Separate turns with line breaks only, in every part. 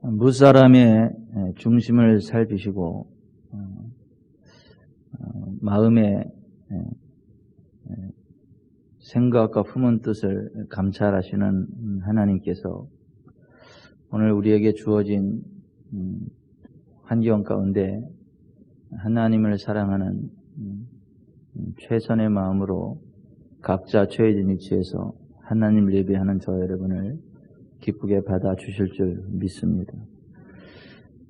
무사람의 중심을 살피시고 마음의 생각과 품은 뜻을 감찰하시는 하나님께서 오늘 우리에게 주어진 환경 가운데 하나님을 사랑하는 최선의 마음으로 각자 처해진 위치에서 하나님을 예배하는 저 여러분을 기쁘게 받아주실 줄 믿습니다.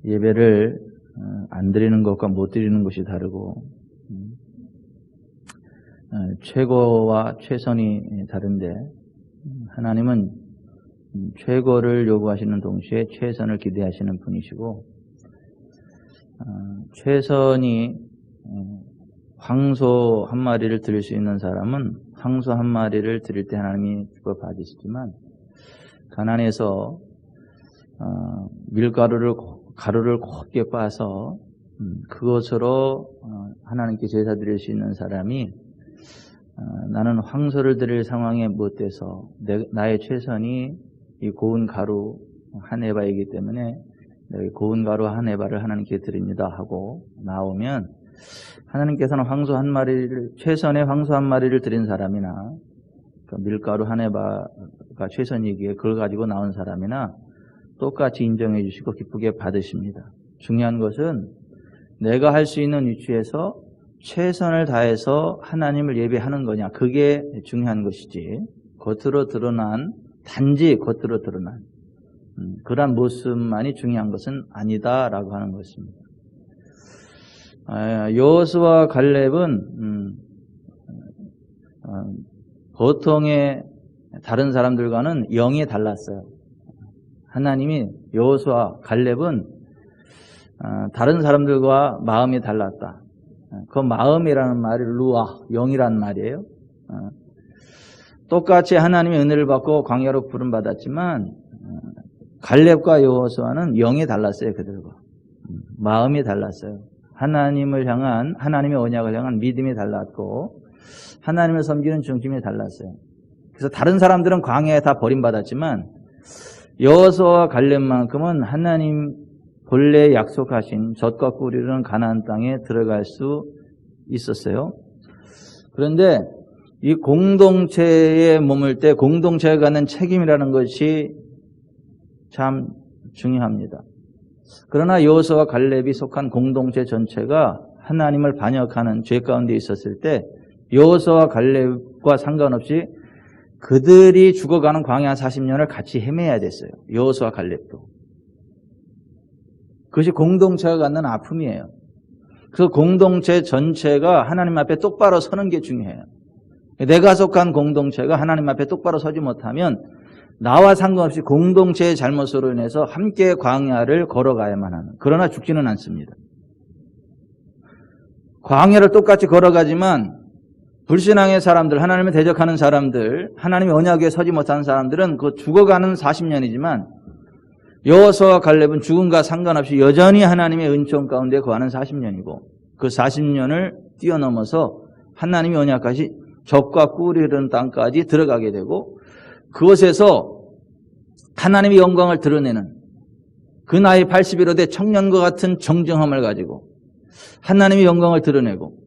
예배를 안 드리는 것과 못 드리는 것이 다르고 최고와 최선이 다른데 하나님은 최고를 요구하시는 동시에 최선을 기대하시는 분이시고 최선이 황소 한 마리를 드릴 수 있는 사람은 황소 한 마리를 드릴 때 하나님이 기뻐 받으시지만 가난해서 가루를 곱게 빻아서 그것으로 하나님께 제사 드릴 수 있는 사람이 나는 황소를 드릴 상황에 못 돼서 나의 최선이 이 고운 가루 한 에바이기 때문에 고운 가루 한 에바를 하나님께 드립니다 하고 나오면 하나님께서는 황소 한 마리를 최선의 황소 한 마리를 드린 사람이나 밀가루 한 에바가 최선이기에 그걸 가지고 나온 사람이나 똑같이 인정해 주시고 기쁘게 받으십니다. 중요한 것은 내가 할 수 있는 위치에서 최선을 다해서 하나님을 예배하는 거냐, 그게 중요한 것이지 단지 겉으로 드러난 그러한 모습만이 중요한 것은 아니다라고 하는 것입니다. 여호수아와 갈렙은 보통의 다른 사람들과는 영이 달랐어요. 하나님이 여호수아, 갈렙은 다른 사람들과 마음이 달랐다. 그 마음이라는 말이 루아, 영이라는 말이에요. 똑같이 하나님의 은혜를 받고 광야로 부름받았지만 갈렙과 여호수아는 영이 달랐어요. 그들과 마음이 달랐어요. 하나님의 언약을 향한 믿음이 달랐고 하나님을 섬기는 중심이 달랐어요. 그래서 다른 사람들은 광야에 다 버림받았지만 여호수아와 갈렙만큼은 하나님 본래 약속하신 젖과 꿀이 흐르는 가나안 땅에 들어갈 수 있었어요. 그런데 이 공동체에 머물 때 공동체가 갖는 책임이라는 것이 참 중요합니다. 그러나 여호수아와 갈렙이 속한 공동체 전체가 하나님을 반역하는 죄 가운데 있었을 때 여호수아와 갈렙과 상관없이 그들이 죽어가는 광야 40년을 같이 헤매야 됐어요. 여호수아와 갈렙도. 그것이 공동체가 갖는 아픔이에요. 그래서 공동체 전체가 하나님 앞에 똑바로 서는 게 중요해요. 내가 속한 공동체가 하나님 앞에 똑바로 서지 못하면 나와 상관없이 공동체의 잘못으로 인해서 함께 광야를 걸어가야만 하는, 그러나 죽지는 않습니다. 광야를 똑같이 걸어가지만 불신앙의 사람들, 하나님을 대적하는 사람들, 하나님의 언약에 서지 못하는 사람들은 그 죽어가는 40년이지만 여호수아와 갈렙은 죽음과 상관없이 여전히 하나님의 은총 가운데 거하는 40년이고 그 40년을 뛰어넘어서 하나님의 언약까지 젖과 꿀이 흐르는 땅까지 들어가게 되고 그곳에서 하나님의 영광을 드러내는 그 나이 81호 대 청년과 같은 정정함을 가지고 하나님의 영광을 드러내고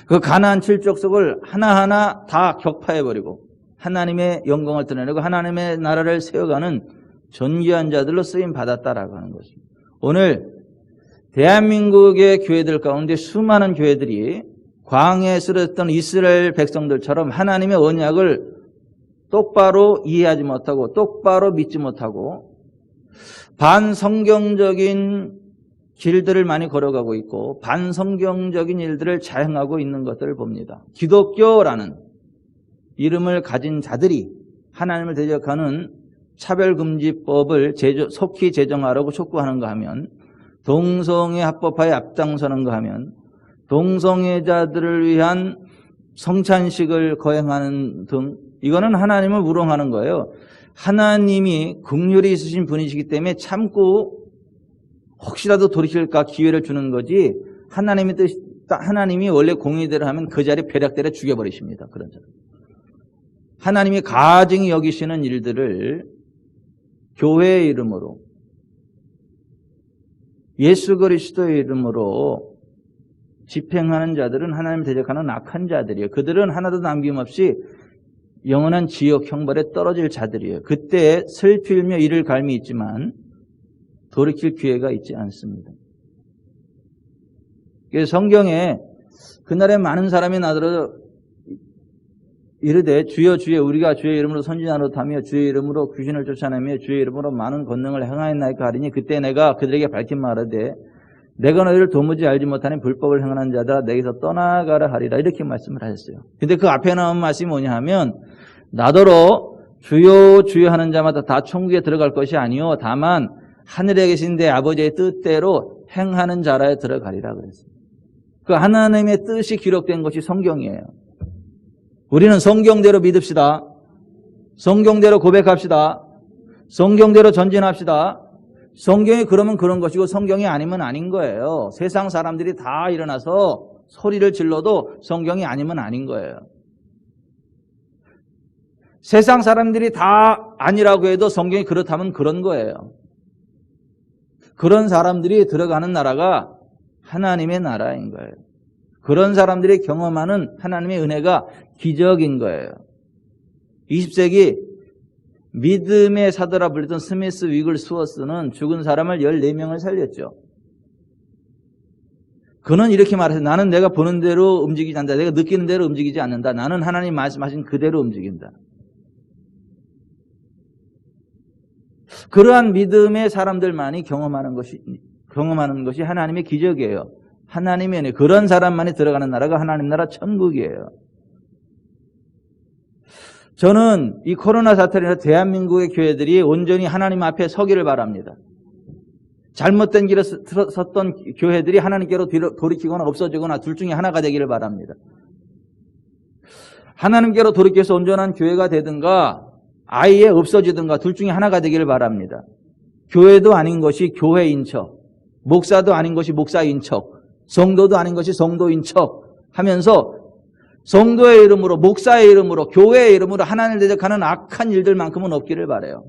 그 가나안 7족속을 하나하나 다 격파해버리고 하나님의 영광을 드러내고 하나님의 나라를 세워가는 존귀한 자들로 쓰임받았다라고 하는 것입니다. 오늘 대한민국의 교회들 가운데 수많은 교회들이 광야에 쓰러졌던 이스라엘 백성들처럼 하나님의 언약을 똑바로 이해하지 못하고 똑바로 믿지 못하고 반성경적인 길들을 많이 걸어가고 있고 반성경적인 일들을 자행하고 있는 것들을 봅니다. 기독교라는 이름을 가진 자들이 하나님을 대적하는 차별금지법을 속히 제정하라고 촉구하는가 하면 동성애 합법화에 앞장서는가 하면 동성애자들을 위한 성찬식을 거행하는 등 이거는 하나님을 우롱하는 거예요. 하나님이 긍휼이 있으신 분이시기 때문에 참고 혹시라도 돌이킬까 기회를 주는 거지 하나님이 원래 공의대로 하면 그 자리 벼락대려 죽여버리십니다. 그런 사람. 하나님이 가증히 여기시는 일들을 교회의 이름으로 예수 그리스도의 이름으로 집행하는 자들은 하나님을 대적하는 악한 자들이에요. 그들은 하나도 남김없이 영원한 지옥 형벌에 떨어질 자들이에요. 그때 슬피며 이를 갈미 있지만 돌이킬 기회가 있지 않습니다. 그래서 성경에 그날에 많은 사람이 나더러 이르되 주여 주여 우리가 주의 이름으로 선지자 노릇하며 주의 이름으로 귀신을 쫓아내며 주의 이름으로 많은 권능을 행하였나이까 하리니 그때 내가 그들에게 밝힌 말하되 내가 너희를 도무지 알지 못하는 불법을 행하는 자들아 내게서 떠나가라 하리라 이렇게 말씀을 하셨어요. 근데 그 앞에 나온 말씀이 뭐냐 하면 나더러 주여 주여 하는 자마다 다 천국에 들어갈 것이 아니요 다만 하늘에 계신 내 아버지의 뜻대로 행하는 자라에 들어가리라 그랬어요. 그 하나님의 뜻이 기록된 것이 성경이에요. 우리는 성경대로 믿읍시다. 성경대로 고백합시다. 성경대로 전진합시다. 성경이 그러면 그런 것이고 성경이 아니면 아닌 거예요. 세상 사람들이 다 일어나서 소리를 질러도 성경이 아니면 아닌 거예요. 세상 사람들이 다 아니라고 해도 성경이 그렇다면 그런 거예요. 그런 사람들이 들어가는 나라가 하나님의 나라인 거예요. 그런 사람들이 경험하는 하나님의 은혜가 기적인 거예요. 20세기 믿음의 사도라 불리던 스미스 위글스워스는 죽은 사람을 14명을 살렸죠. 그는 이렇게 말해서 나는 내가 보는 대로 움직이지 않는다. 내가 느끼는 대로 움직이지 않는다. 나는 하나님 말씀하신 그대로 움직인다. 그러한 믿음의 사람들만이 경험하는 것이 하나님의 기적이에요. 하나님의 은혜. 그런 사람만이 들어가는 나라가 하나님 나라 천국이에요. 저는 이 코로나 사태로 인해서 대한민국의 교회들이 온전히 하나님 앞에 서기를 바랍니다. 잘못된 길에 섰던 교회들이 하나님께로 돌이키거나 없어지거나 둘 중에 하나가 되기를 바랍니다. 하나님께로 돌이켜서 온전한 교회가 되든가 아예 없어지든가 둘 중에 하나가 되기를 바랍니다. 교회도 아닌 것이 교회인 척, 목사도 아닌 것이 목사인 척, 성도도 아닌 것이 성도인 척 하면서 성도의 이름으로, 목사의 이름으로, 교회의 이름으로 하나님을 대적하는 악한 일들만큼은 없기를 바라요.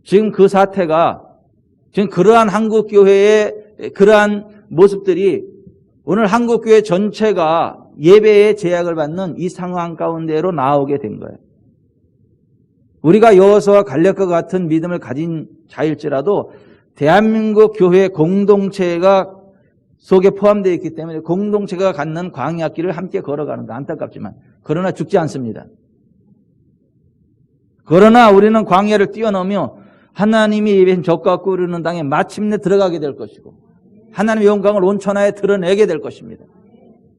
지금 그 사태가, 지금 그러한 한국교회의 그러한 모습들이 오늘 한국교회 전체가 예배에 제약을 받는 이 상황 가운데로 나오게 된 거예요. 우리가 여호수아와 갈렙과 같은 믿음을 가진 자일지라도 대한민국 교회 공동체가 속에 포함되어 있기 때문에 공동체가 갖는 광야길을 함께 걸어가는 거 안타깝지만 그러나 죽지 않습니다. 그러나 우리는 광야를 뛰어넘으며 하나님이 예배하신 적과 꾸르는 땅에 마침내 들어가게 될 것이고 하나님의 영광을 온 천하에 드러내게 될 것입니다.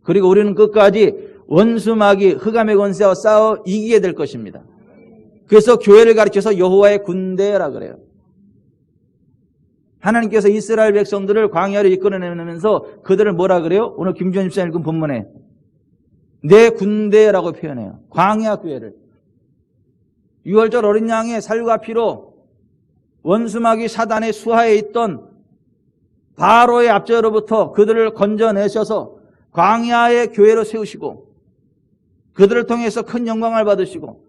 그리고 우리는 끝까지 원수 마귀 흑암의 권세와 싸워 이기게 될 것입니다. 그래서 교회를 가르쳐서 여호와의 군대라 그래요. 하나님께서 이스라엘 백성들을 광야를 이끌어내면서 그들을 뭐라 그래요? 오늘 김주현 집사님 읽은 본문에 내 군대라고 표현해요. 광야 교회를. 6월절 어린 양의 살과 피로 원수마귀 사단의 수하에 있던 바로의 압제로부터 그들을 건져내셔서 광야의 교회로 세우시고 그들을 통해서 큰 영광을 받으시고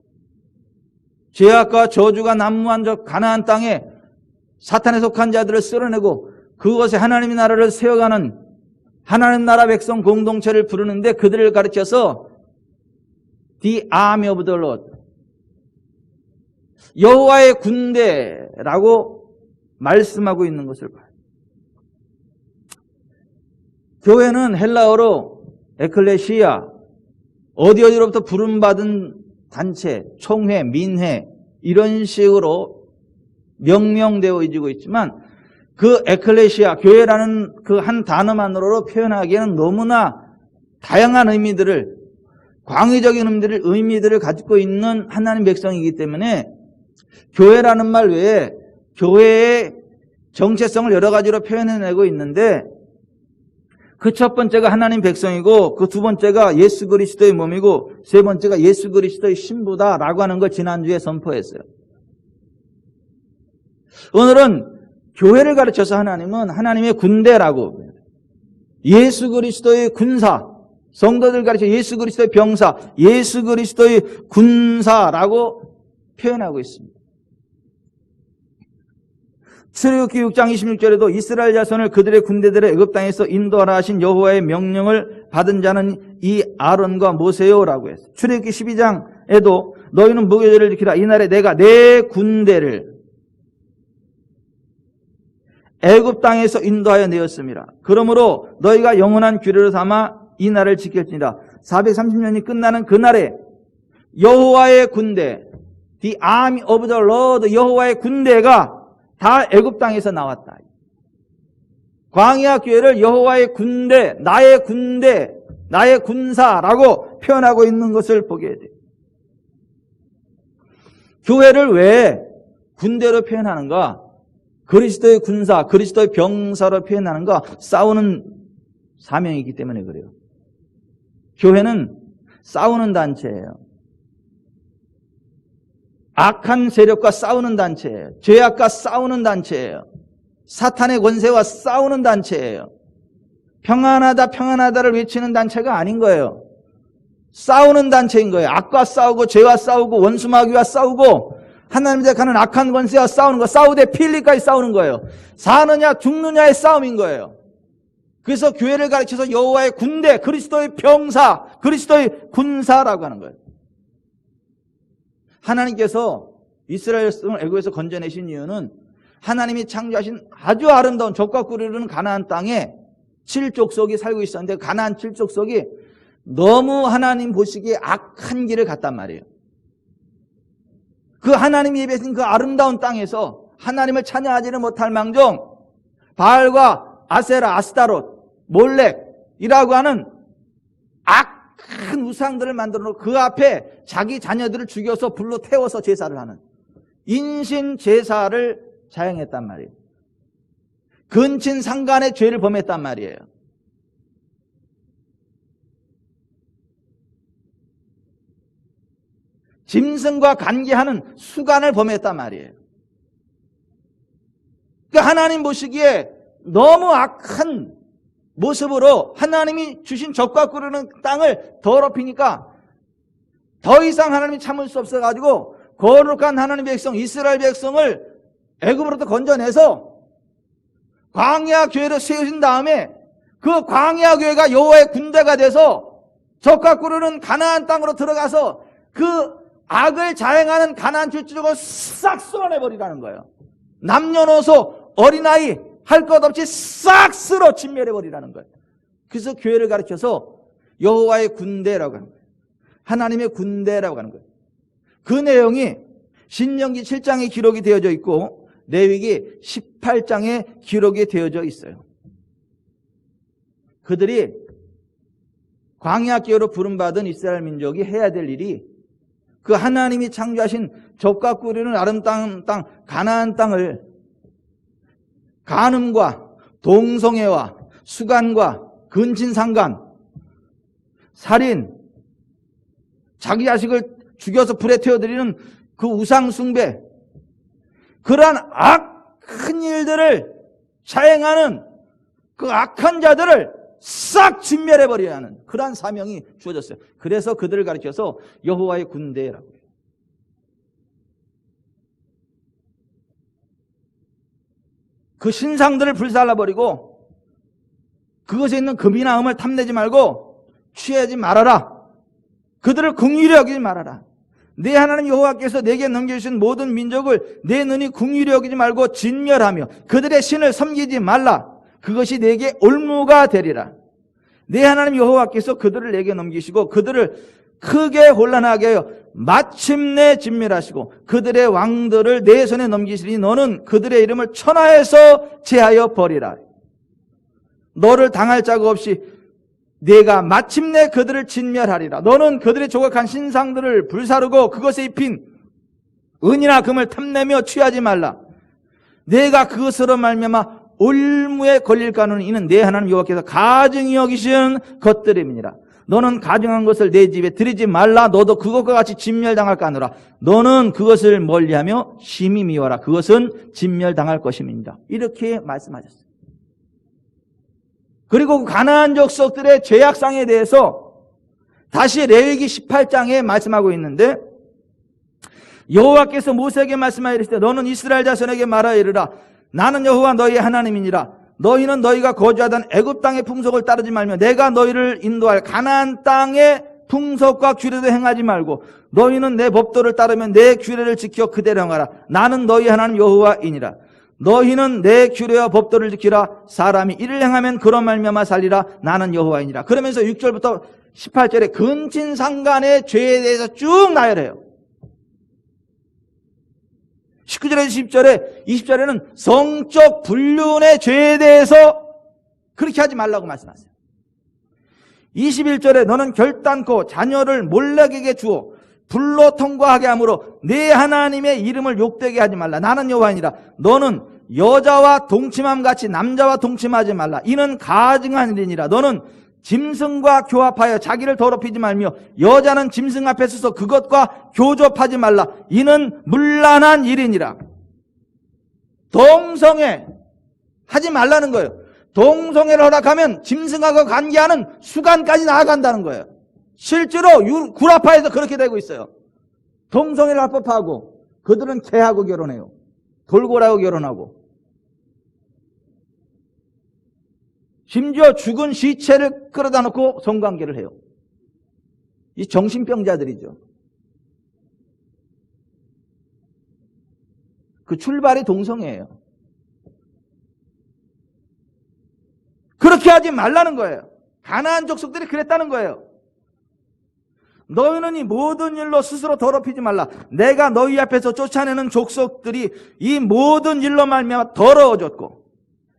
죄악과 저주가 난무한 저 가나안 땅에 사탄에 속한 자들을 쓸어내고 그곳에 하나님의 나라를 세워가는 하나님 나라 백성 공동체를 부르는데 그들을 가르쳐서 The Army of the Lord, 여호와의 군대라고 말씀하고 있는 것을 봐요. 교회는 헬라어로 에클레시아, 어디로부터 부름받은 단체, 총회, 민회 이런 식으로 명명되어지고 있지만 그 에클레시아, 교회라는 그 한 단어만으로 표현하기에는 너무나 다양한 의미들을, 광의적인 의미들을 가지고 있는 하나님 백성이기 때문에 교회라는 말 외에 교회의 정체성을 여러 가지로 표현해내고 있는데 그 첫 번째가 하나님 백성이고 그 두 번째가 예수 그리스도의 몸이고 세 번째가 예수 그리스도의 신부다라고 하는 걸 지난주에 선포했어요. 오늘은 교회를 가르쳐서 하나님은 하나님의 군대라고, 예수 그리스도의 군사, 성도들 가르쳐 예수 그리스도의 병사, 예수 그리스도의 군사라고 표현하고 있습니다. 출애굽기 6장 26절에도 이스라엘 자손을 그들의 군대들의 애굽 땅에서 인도하라 하신 여호와의 명령을 받은 자는 이 아론과 모세요라고 했어요. 출애굽기 12장에도 너희는 무교절을 지키라. 이날에 내가 내 군대를 애굽 땅에서 인도하여 내었습니다. 그러므로 너희가 영원한 규례로 삼아 이 날을 지킬지니라. 430년이 끝나는 그날에 여호와의 군대, The Army of the Lord, 여호와의 군대가 다 애굽 땅에서 나왔다. 광야 교회를 여호와의 군대, 나의 군사라고 표현하고 있는 것을 보게 돼요. 교회를 왜 군대로 표현하는가? 그리스도의 군사, 그리스도의 병사로 표현하는가? 싸우는 사명이기 때문에 그래요. 교회는 싸우는 단체예요. 악한 세력과 싸우는 단체예요. 죄악과 싸우는 단체예요. 사탄의 권세와 싸우는 단체예요. 평안하다 평안하다를 외치는 단체가 아닌 거예요. 싸우는 단체인 거예요. 악과 싸우고 죄와 싸우고 원수마귀와 싸우고 하나님 대하는 악한 권세와 싸우는 거, 싸우되 필리까지 싸우는 거예요. 사느냐 죽느냐의 싸움인 거예요. 그래서 교회를 가르쳐서 여호와의 군대, 그리스도의 병사, 그리스도의 군사라고 하는 거예요. 하나님께서 이스라엘 백성을 애굽에서 건져내신 이유는 하나님이 창조하신 아주 아름다운 젖과 꿀이 흐르는 가나안 땅에 7족속이 살고 있었는데 가나안 7족속이 너무 하나님 보시기에 악한 길을 갔단 말이에요. 그 하나님이 예배하신 그 아름다운 땅에서 하나님을 찬양하지는 못할 망정 바알과 아세라, 아스타롯, 몰렉이라고 하는 악한 우상들을 만들어 놓고 그 앞에 자기 자녀들을 죽여서 불로 태워서 제사를 하는 인신 제사를 자행했단 말이에요. 근친 상간의 죄를 범했단 말이에요. 짐승과 관계하는 수간을 범했단 말이에요. 그러니까 하나님 보시기에 너무 악한 모습으로 하나님이 주신 젖과 꿀르는 땅을 더럽히니까 더 이상 하나님이 참을 수 없어가지고 거룩한 하나님 백성 이스라엘 백성을 애굽으로부터 건져내서 광야 교회를 세우신 다음에 그 광야 교회가 여호와의 군대가 돼서 젖과 꿀르는 가나안 땅으로 들어가서 그 악을 자행하는 가나안 출주족을 싹 쓸어내버리라는 거예요. 남녀노소 어린아이 할 것 없이 싹 쓸어 진멸해버리라는 거예요. 그래서 교회를 가르쳐서 여호와의 군대라고 하는 거예요. 하나님의 군대라고 하는 거예요. 그 내용이 신명기 7장에 기록이 되어져 있고 레위기 18장에 기록이 되어져 있어요. 그들이 광야교회로 부름받은 이스라엘 민족이 해야 될 일이 그 하나님이 창조하신 젖과 꿀이는 아름다운 땅 가나안 땅을 간음과 동성애와 수간과 근친상간, 살인, 자기 자식을 죽여서 불에 태워드리는 그 우상숭배, 그러한 악한 일들을 자행하는 그 악한 자들을 싹 진멸해버려야 하는 그러한 사명이 주어졌어요. 그래서 그들을 가르쳐서 여호와의 군대라고 해요. 그 신상들을 불살라버리고 그것에 있는 금이나 음을 탐내지 말고 취하지 말아라. 그들을 긍휼히 여기지 말아라. 내 하나님 여호와께서 내게 넘겨주신 모든 민족을 내 눈이 긍휼히 여기지 말고 진멸하며 그들의 신을 섬기지 말라. 그것이 내게 올무가 되리라. 내 하나님 여호와께서 그들을 내게 넘기시고 그들을 크게 혼란하게 하여 마침내 진멸하시고 그들의 왕들을 내 손에 넘기시니 너는 그들의 이름을 천하에서 제하여 버리라. 너를 당할 자가 없이 내가 마침내 그들을 진멸하리라. 너는 그들의 조각한 신상들을 불사르고 그것에 입힌 은이나 금을 탐내며 취하지 말라. 내가 그것으로 말미암아 올무에 걸릴까는 이는 내 하나님 여호와께서 가증히 여기시는 것들임이니라. 너는 가증한 것을 내 집에 들이지 말라. 너도 그것과 같이 진멸당할까 하노라. 너는 그것을 멀리하며 심히 미워하라. 그것은 진멸당할 것임이니라. 이렇게 말씀하셨어요. 그리고 가나안 족속들의 죄악상에 대해서 다시 레위기 18장에 말씀하고 있는데 여호와께서 모세에게 말씀하여 이르시되 너는 이스라엘 자손에게 말하여 이르라. 나는 여호와 너희의 하나님이니라. 너희는 너희가 거주하던 애굽 땅의 풍속을 따르지 말며 내가 너희를 인도할 가나안 땅의 풍속과 규례도 행하지 말고 너희는 내 법도를 따르며 내 규례를 지켜 그대로 행하라. 나는 너희 하나님 여호와이니라. 너희는 내 규례와 법도를 지키라. 사람이 이를 행하면 그런 말미암아 살리라. 나는 여호와이니라. 그러면서 6절부터 18절에 근친상간의 죄에 대해서 쭉 나열해요. 19절에서 10절에 20절에는 성적 불륜의 죄에 대해서 그렇게 하지 말라고 말씀하세요. 21절에 너는 결단코 자녀를 몰락에게 주어 불로 통과하게 하므로 내 하나님의 이름을 욕되게 하지 말라. 나는 여호와이니라. 너는 여자와 동침함 같이 남자와 동침하지 말라. 이는 가증한 일이니라. 너는 짐승과 교합하여 자기를 더럽히지 말며 여자는 짐승 앞에 서서 그것과 교접하지 말라. 이는 문란한 일이니라. 동성애 하지 말라는 거예요. 동성애를 허락하면 짐승하고 관계하는 수간까지 나아간다는 거예요. 실제로 구라파에서 그렇게 되고 있어요. 동성애를 합법화하고 그들은 개하고 결혼해요. 돌고래하고 결혼하고 심지어 죽은 시체를 끌어다 놓고 성관계를 해요. 이 정신병자들이죠. 그 출발이 동성애예요. 그렇게 하지 말라는 거예요. 가나안 족속들이 그랬다는 거예요. 너희는 이 모든 일로 스스로 더럽히지 말라. 내가 너희 앞에서 쫓아내는 족속들이 이 모든 일로 말미암아 더러워졌고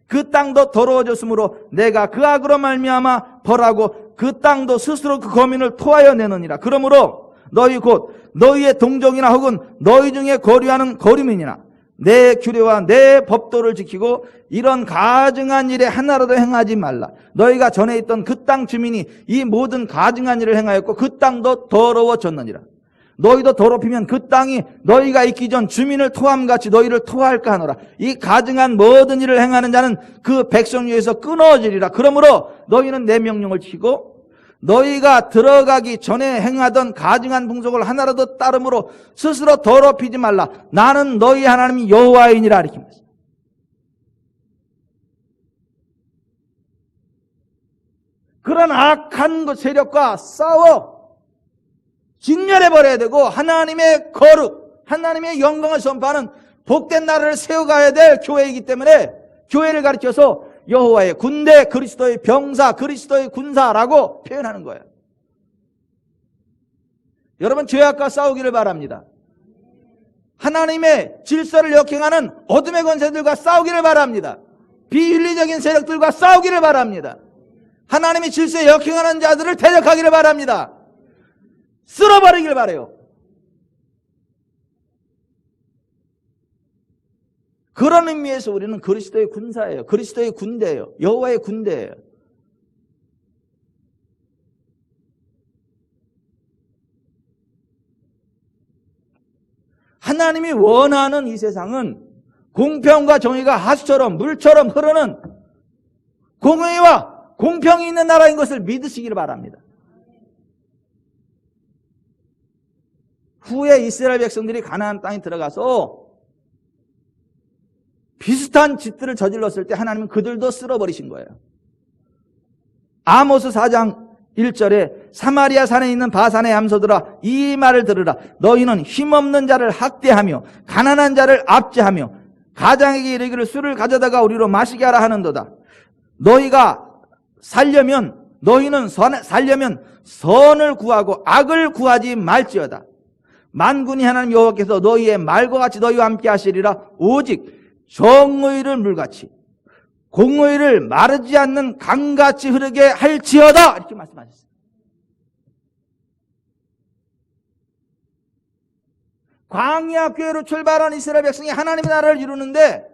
그 땅도 더러워졌으므로 내가 그 악으로 말미암아 벌하고 그 땅도 스스로 그 거민을 토하여 내느니라. 그러므로 너희 곧 너희의 동족이나 혹은 너희 중에 거류하는 거류민이나 내 규례와 내 법도를 지키고 이런 가증한 일에 하나라도 행하지 말라. 너희가 전에 있던 그 땅 주민이 이 모든 가증한 일을 행하였고 그 땅도 더러워졌느니라. 너희도 더럽히면 그 땅이 너희가 있기 전 주민을 토함같이 너희를 토할까 하노라. 이 가증한 모든 일을 행하는 자는 그 백성 중에서 끊어지리라. 그러므로 너희는 내 명령을 지키고 너희가 들어가기 전에 행하던 가증한 풍속을 하나라도 따름으로 스스로 더럽히지 말라. 나는 너희 하나님이 여호와이니라. 이렇게 말합니다. 그런 악한 세력과 싸워 진멸해버려야 되고 하나님의 거룩, 하나님의 영광을 선포하는 복된 나라를 세워가야 될 교회이기 때문에 교회를 가르쳐서 여호와의 군대, 그리스도의 병사, 그리스도의 군사라고 표현하는 거예요. 여러분 죄악과 싸우기를 바랍니다. 하나님의 질서를 역행하는 어둠의 권세들과 싸우기를 바랍니다. 비윤리적인 세력들과 싸우기를 바랍니다. 하나님의 질서에 역행하는 자들을 대적하기를 바랍니다. 쓸어버리기를 바라요. 그런 의미에서 우리는 그리스도의 군사예요. 그리스도의 군대예요. 여호와의 군대예요. 하나님이 원하는 이 세상은 공평과 정의가 하수처럼 물처럼 흐르는 공의와 공평이 있는 나라인 것을 믿으시기를 바랍니다. 후에 이스라엘 백성들이 가나안 땅에 들어가서 비슷한 짓들을 저질렀을 때 하나님은 그들도 쓸어버리신 거예요. 아모스 4장 1절에 사마리아 산에 있는 바산의 암소들아 이 말을 들으라. 너희는 힘없는 자를 학대하며 가난한 자를 압제하며 가장에게 이르기를 술을 가져다가 우리로 마시게 하라 하는도다. 너희는 살려면 선을 구하고 악을 구하지 말지어다. 만군이 하나님 여호와께서 너희의 말과 같이 너희와 함께 하시리라. 오직 정의를 물같이 공의를 마르지 않는 강같이 흐르게 할지어다. 이렇게 말씀하셨어요. 광야 교회로 출발한 이스라엘 백성이 하나님의 나라를 이루는데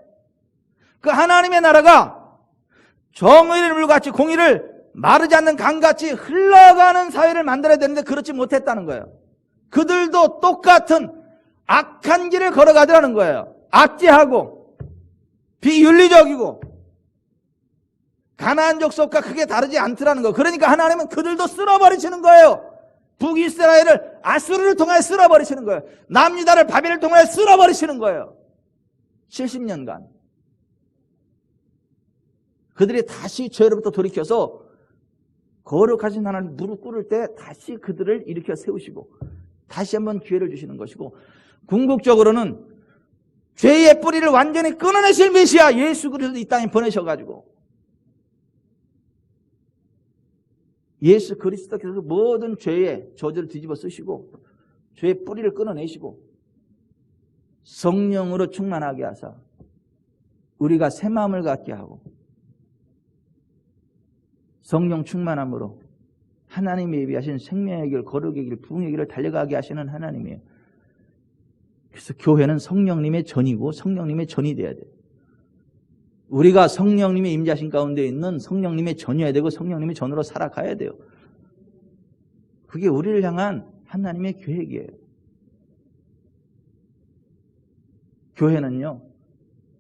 그 하나님의 나라가 정의를 물같이 공의를 마르지 않는 강같이 흘러가는 사회를 만들어야 되는데 그렇지 못했다는 거예요. 그들도 똑같은 악한 길을 걸어가더라는 거예요. 압제하고 비윤리적이고 가나안 족속과 크게 다르지 않더라는 거. 그러니까 하나님은 그들도 쓸어버리시는 거예요. 북이스라엘을 아수르를 통해 쓸어버리시는 거예요. 남유다를 바벨을 통해 쓸어버리시는 거예요. 70년간. 그들이 다시 죄로부터 돌이켜서 거룩하신 하나님 무릎 꿇을 때 다시 그들을 일으켜 세우시고 다시 한번 기회를 주시는 것이고, 궁극적으로는 죄의 뿌리를 완전히 끊어내실 메시아 예수 그리스도 이 땅에 보내셔가지고 예수 그리스도께서 모든 죄의 저주를 뒤집어 쓰시고 죄의 뿌리를 끊어내시고 성령으로 충만하게 하사 우리가 새 마음을 갖게 하고 성령 충만함으로 하나님이 예비하신 생명의 길, 거룩의 길, 부흥의 길을 달려가게 하시는 하나님이에요. 그래서 교회는 성령님의 전이고 성령님의 전이 돼야 돼요. 우리가 성령님의 임재하신 가운데 있는 성령님의 전이어야 되고 성령님의 전으로 살아가야 돼요. 그게 우리를 향한 하나님의 계획이에요. 교회는요,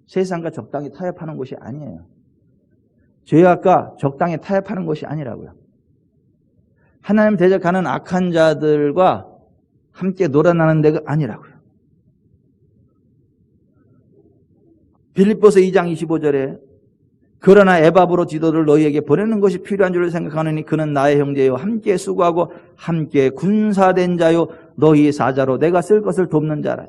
세상과 적당히 타협하는 곳이 아니에요. 죄악과 적당히 타협하는 곳이 아니라고요. 하나님 대적하는 악한 자들과 함께 놀아나는 데가 아니라고요. 빌립보서 2장 25절에 그러나 에바브로 디도를 너희에게 보내는 것이 필요한 줄 생각하느니 그는 나의 형제요 함께 수고하고 함께 군사된 자요 너희 사자로 내가 쓸 것을 돕는 자라.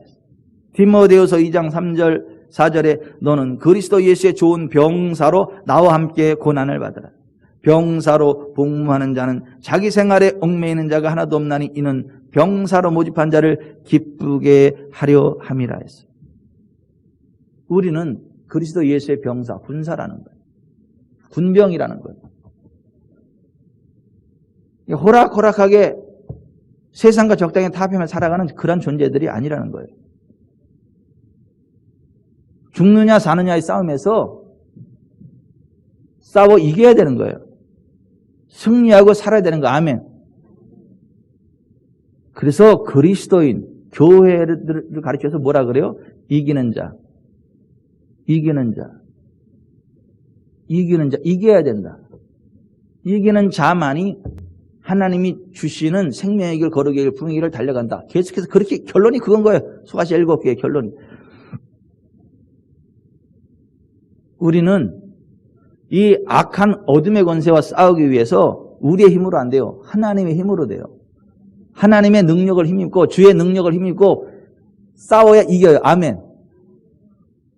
디모데후서 2장 3절 4절에 너는 그리스도 예수의 좋은 병사로 나와 함께 고난을 받으라. 병사로 복무하는 자는 자기 생활에 얽매이는 자가 하나도 없나니 이는 병사로 모집한 자를 기쁘게 하려 함이라 했어요. 우리는 그리스도 예수의 병사, 군사라는 거예요. 군병이라는 거예요. 호락호락하게 세상과 적당히 타협하며 살아가는 그런 존재들이 아니라는 거예요. 죽느냐 사느냐의 싸움에서 싸워 이겨야 되는 거예요. 승리하고 살아야 되는 거. 아멘. 그래서 그리스도인, 교회를 가르쳐서 뭐라 그래요? 이기는 자. 이기는 자. 이기는 자. 이겨야 된다. 이기는 자만이 하나님이 주시는 생명의 길, 거룩의 길, 부흥의 길을 달려간다. 계속해서 그렇게 결론이 그건 거예요. 수가시 7개의 결론이. 우리는 이 악한 어둠의 권세와 싸우기 위해서 우리의 힘으로 안 돼요. 하나님의 힘으로 돼요. 하나님의 능력을 힘입고 주의 능력을 힘입고 싸워야 이겨요. 아멘.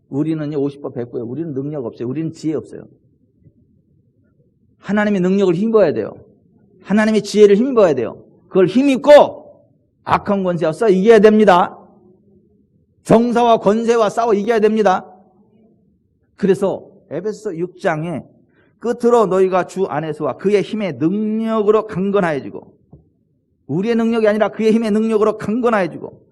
우리는요 50번 100번이에요. 우리는 능력 없어요. 우리는 지혜 없어요. 하나님의 능력을 힘입어야 돼요. 하나님의 지혜를 힘입어야 돼요. 그걸 힘입고 악한 권세와 싸워 이겨야 됩니다. 정사와 권세와 싸워 이겨야 됩니다. 그래서 에베소서 6장에 끝으로 너희가 주 안에서와 그의 힘의 능력으로 강건하여지고 우리의 능력이 아니라 그의 힘의 능력으로 강건하여지고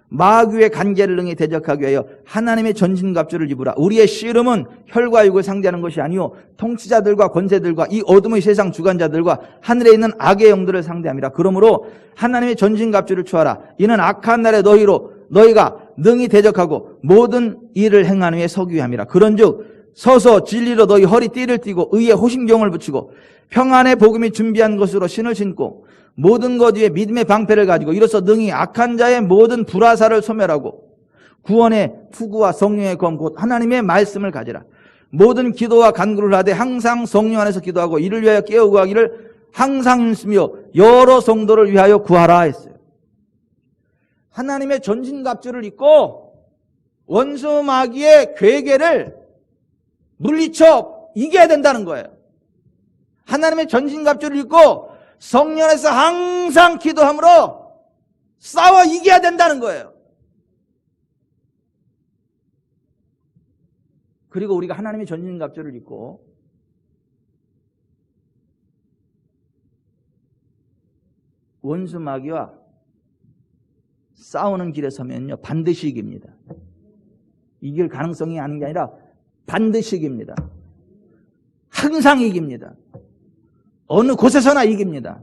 마귀의 간계를 능히 대적하기 위하여 하나님의 전신갑주를 입으라. 우리의 씨름은 혈과 육을 상대하는 것이 아니요 통치자들과 권세들과 이 어둠의 세상 주관자들과 하늘에 있는 악의 영들을 상대함이라. 그러므로 하나님의 전신갑주를 취하라. 이는 악한 날에 너희가 능히 대적하고 모든 일을 행한 후에 서기 위함이라. 그런즉 서서 진리로 너희 허리띠를 띠고 의의 호심경을 붙이고 평안의 복음이 준비한 것으로 신을 신고 모든 것 위에 믿음의 방패를 가지고 이로써 능히 악한 자의 모든 불화살을 소멸하고 구원의 투구와 성령의 검 곧 하나님의 말씀을 가지라. 모든 기도와 간구를 하되 항상 성령 안에서 기도하고 이를 위하여 깨우고 하기를 항상 힘쓰며 여러 성도를 위하여 구하라 했어요. 하나님의 전신갑주를 입고 원수 마귀의 괴계를 물리쳐 이겨야 된다는 거예요. 하나님의 전신갑주를 입고 성령 안에서 항상 기도함으로 싸워 이겨야 된다는 거예요. 그리고 우리가 하나님의 전신갑주를 입고 원수 마귀와 싸우는 길에 서면요 반드시 이깁니다. 이길 가능성이 아닌 게 아니라 반드시 이깁니다. 항상 이깁니다. 어느 곳에서나 이깁니다.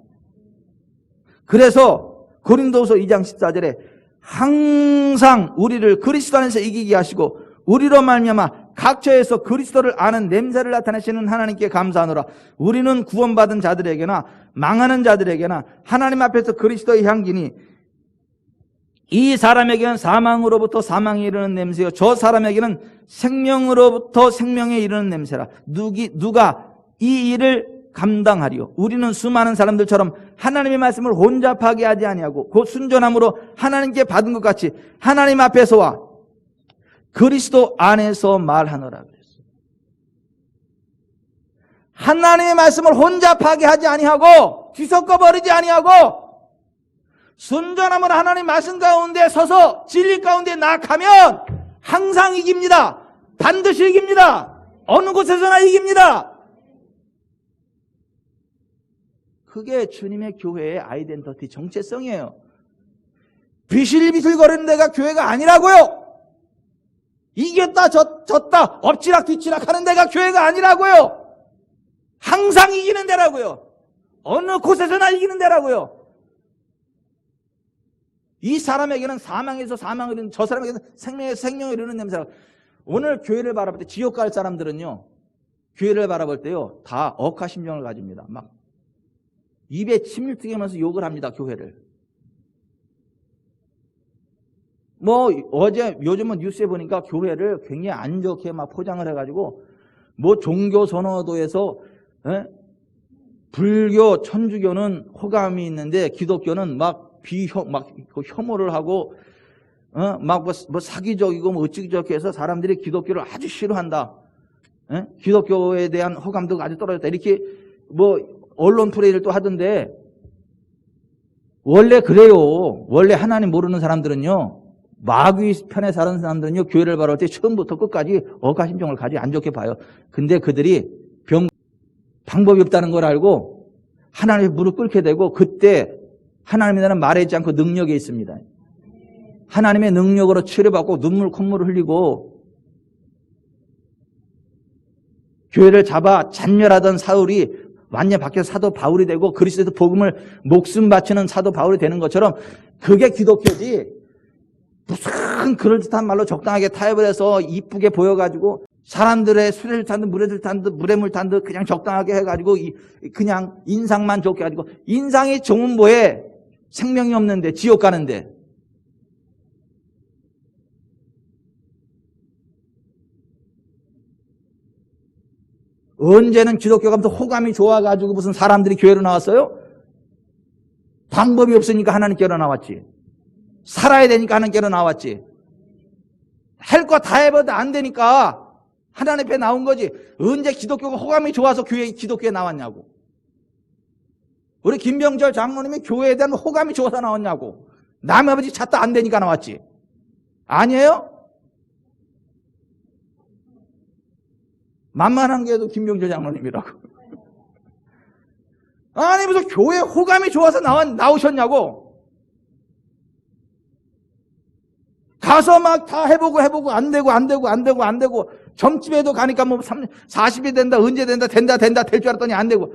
그래서 고린도후서 2장 14절에 항상 우리를 그리스도 안에서 이기게 하시고 우리로 말미암아 각처에서 그리스도를 아는 냄새를 나타내시는 하나님께 감사하노라. 우리는 구원받은 자들에게나 망하는 자들에게나 하나님 앞에서 그리스도의 향기니 이 사람에게는 사망으로부터 사망에 이르는 냄새요, 저 사람에게는 생명으로부터 생명에 이르는 냄새라. 누가 이 일을 감당하리요? 우리는 수많은 사람들처럼 하나님의 말씀을 혼잡하게 하지 아니하고 곧 순전함으로 하나님께 받은 것 같이 하나님 앞에서와 그리스도 안에서 말하노라 그랬어요. 하나님의 말씀을 혼잡하게 하지 아니하고 뒤섞어 버리지 아니하고 순전함으로 하나님 말씀 가운데 서서 진리 가운데 나아가면 항상 이깁니다. 반드시 이깁니다. 어느 곳에서나 이깁니다. 그게 주님의 교회의 아이덴티티, 정체성이에요. 비실비실거리는 데가 교회가 아니라고요. 이겼다 졌다 엎치락 뒤치락 하는 데가 교회가 아니라고요. 항상 이기는 데라고요. 어느 곳에서나 이기는 데라고요. 이 사람에게는 사망에서 사망을 이루는, 저 사람에게는 생명에서 생명을 이루는 냄새라. 오늘 교회를 바라볼 때 지옥 갈 사람들은요, 교회를 바라볼 때요 다 억하심정을 가집니다. 막 입에 침을 튀기면서 욕을 합니다. 교회를. 요즘은 뉴스에 보니까 교회를 굉장히 안 좋게 막 포장을 해가지고 종교 선호도에서 불교, 천주교는 호감이 있는데 기독교는 혐오를 하고 사기적이고 어찌적이 해서 사람들이 기독교를 아주 싫어한다. 기독교에 대한 호감도가 아주 떨어졌다. 이렇게 언론 플레이를 또 하던데, 원래 그래요. 원래 하나님 모르는 사람들은요, 마귀 편에 사는 사람들은요, 교회를 바라볼 때 처음부터 끝까지 억하심정을 가지고 안 좋게 봐요. 근데 그들이 방법이 없다는 걸 알고 하나님의 무릎 꿇게 되고, 그때 하나님에 대한 말하지 않고 능력이 있습니다. 하나님의 능력으로 치료받고 눈물 콧물을 흘리고, 교회를 잡아 잔멸하던 사울이 완전 밖에서 사도 바울이 되고 그리스도의 복음을 목숨 바치는 사도 바울이 되는 것처럼, 그게 기독교지. 무슨 그럴듯한 말로 적당하게 타협을 해서 이쁘게 보여가지고 사람들의 수레를 탄 듯 물에 탄 듯 물에 물 탄 듯 그냥 적당하게 해가지고 그냥 인상만 좋게 해가지고, 인상이 좋은 뭐에 생명이 없는데 지옥 가는데. 언제는 기독교가 무슨 호감이 좋아가지고 무슨 사람들이 교회로 나왔어요? 방법이 없으니까 하나님께로 나왔지. 살아야 되니까 하나님께로 나왔지. 할 거 다 해봐도 안 되니까 하나님 앞에 나온 거지. 언제 기독교가 호감이 좋아서 기독교에 나왔냐고. 우리 김병철 장로님이 교회에 대한 호감이 좋아서 나왔냐고. 남의 아버지 찾다 안 되니까 나왔지. 아니에요? 만만한 게 해도 김병철 장로님이라고. 아니 무슨 교회 호감이 좋아서 나오셨냐고. 가서 막 다 해보고 안 되고 점집에도 가니까 40이 된다, 언제 된다 될 줄 알았더니 안 되고,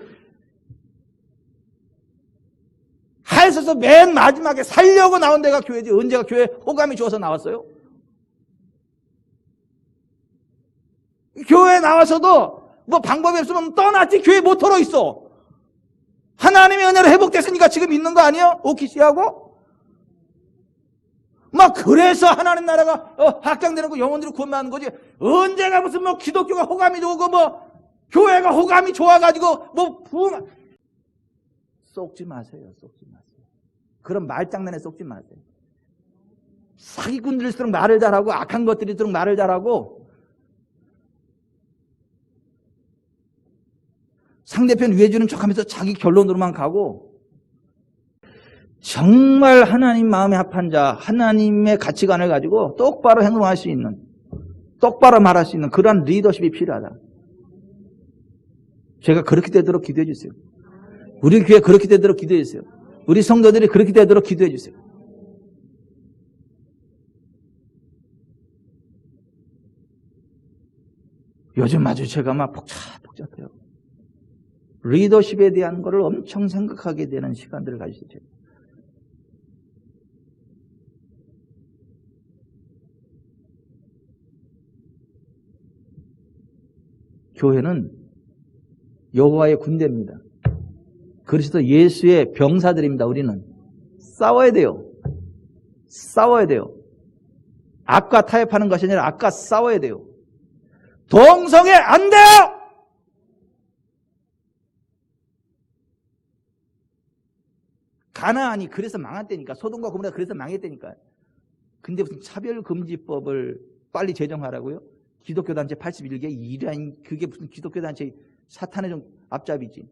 하에서서 맨 마지막에 살려고 나온 데가 교회지. 언제가 교회 호감이 좋아서 나왔어요? 교회에 나와서도 방법이 없으면 떠났지. 교회 못 털어 있어. 하나님의 은혜로 회복됐으니까 지금 있는 거 아니에요? 오키시하고? 그래서 하나님 나라가 확장되는 거, 영혼들이 구원받는 거지. 언제가 무슨 기독교가 호감이 좋고 교회가 호감이 좋아가지고 부흥. 쏙지 마세요. 그런 말장난에 쏙지 마세요. 사기꾼들일수록 말을 잘하고 악한 것들일수록 말을 잘하고, 상대편 위해주는 척하면서 자기 결론으로만 가고, 정말 하나님 마음에 합한 자, 하나님의 가치관을 가지고 똑바로 행동할 수 있는, 똑바로 말할 수 있는 그러한 리더십이 필요하다. 제가 그렇게 되도록 기도해 주세요. 우리 교회 그렇게 되도록 기도해 주세요. 우리 성도들이 그렇게 되도록 기도해 주세요. 요즘 아주 제가 복잡해요. 리더십에 대한 거를 엄청 생각하게 되는 시간들을 가지죠. 교회는 여호와의 군대입니다. 그리스도 예수의 병사들입니다. 우리는 싸워야 돼요. 싸워야 돼요. 악과 타협하는 것이 아니라 악과 싸워야 돼요. 동성애 안 돼요! 가나안이 그래서 망했다니까. 소돔과 고모라가 그래서 망했다니까. 근데 무슨 차별금지법을 빨리 제정하라고요? 기독교 단체 81개 이란 그게 무슨 기독교 단체 사탄의 좀 앞잡이지.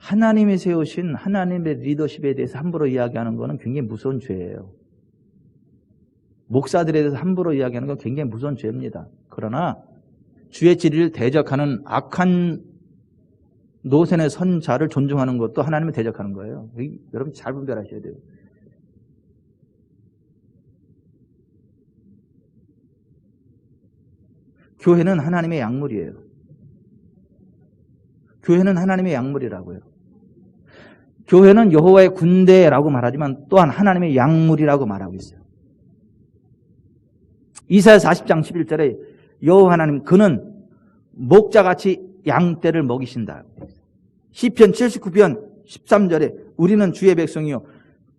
하나님이 세우신 하나님의 리더십에 대해서 함부로 이야기하는 것은 굉장히 무서운 죄예요. 목사들에 대해서 함부로 이야기하는 건 굉장히 무서운 죄입니다. 그러나 주의 진리를 대적하는 악한 노선의 선자를 존중하는 것도 하나님을 대적하는 거예요. 여러분 잘 분별하셔야 돼요. 교회는 하나님의 약물이에요. 교회는 하나님의 약물이라고요. 교회는 여호와의 군대라고 말하지만 또한 하나님의 약물이라고 말하고 있어요. 이사야 40장 11절에 여호와 하나님 그는 목자같이 양떼를 먹이신다. 시편 79편 13절에 우리는 주의 백성이요